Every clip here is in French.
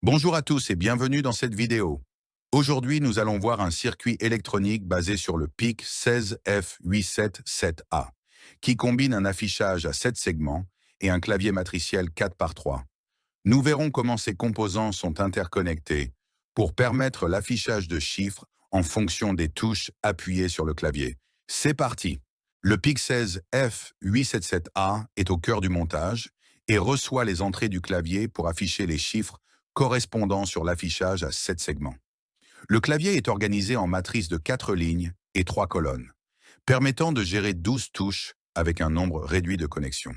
Bonjour à tous et bienvenue dans cette vidéo. Aujourd'hui, nous allons voir un circuit électronique basé sur le PIC 16F877A, qui combine un affichage à 7 segments et un clavier matriciel 4x3. Nous verrons comment ces composants sont interconnectés pour permettre l'affichage de chiffres en fonction des touches appuyées sur le clavier. C'est parti! Le PIC 16F877A est au cœur du montage et reçoit les entrées du clavier pour afficher les chiffres correspondant sur l'affichage à 7 segments. Le clavier est organisé en matrice de 4 lignes et 3 colonnes, permettant de gérer 12 touches avec un nombre réduit de connexions.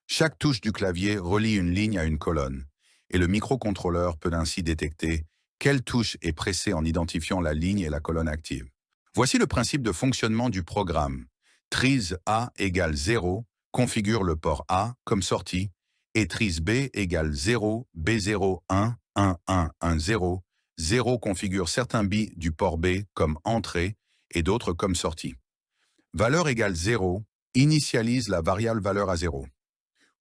Chaque touche du clavier relie une ligne à une colonne, et le microcontrôleur peut ainsi détecter quelle touche est pressée en identifiant la ligne et la colonne active. Voici le principe de fonctionnement du programme. Trise A égale 0 configure le port A comme sortie, et trise B égale 0, B0, 1, 1, 1, 1, 0, 0 configure certains bits du port B comme entrée et d'autres comme sortie. Valeur égale 0 initialise la variable valeur à 0.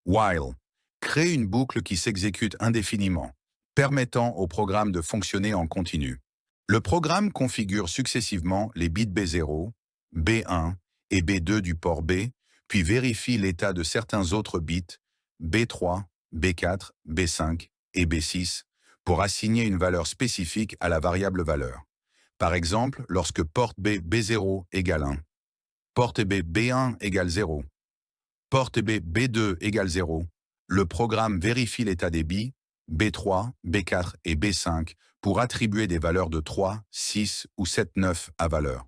While crée une boucle qui s'exécute indéfiniment, permettant au programme de fonctionner en continu. Le programme configure successivement les bits B0, B1 et B2 du port B, puis vérifie l'état de certains autres bits B3, B4, B5 et B6 pour assigner une valeur spécifique à la variable valeur. Par exemple, lorsque porte B B0 égale 1, porte B B1 égale 0, porte B B2 égale 0, le programme vérifie l'état des bits B3, B4 et B5 pour attribuer des valeurs de 3, 6 ou 7, 9 à valeur.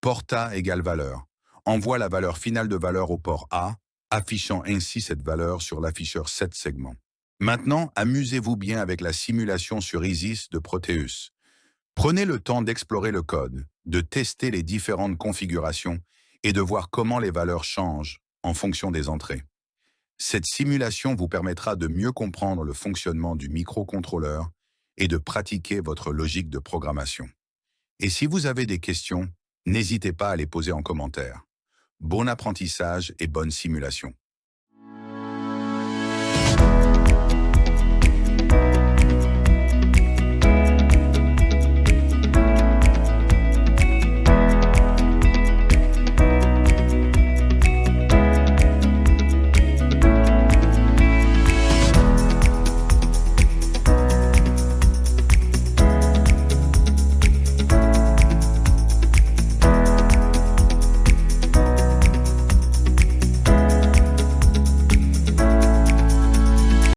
Port A égale valeur envoie la valeur finale de valeur au port A, affichant ainsi cette valeur sur l'afficheur 7 segments. Maintenant, amusez-vous bien avec la simulation sur Isis de Proteus. Prenez le temps d'explorer le code, de tester les différentes configurations et de voir comment les valeurs changent en fonction des entrées. Cette simulation vous permettra de mieux comprendre le fonctionnement du microcontrôleur et de pratiquer votre logique de programmation. Et si vous avez des questions, n'hésitez pas à les poser en commentaire. Bon apprentissage et bonne simulation.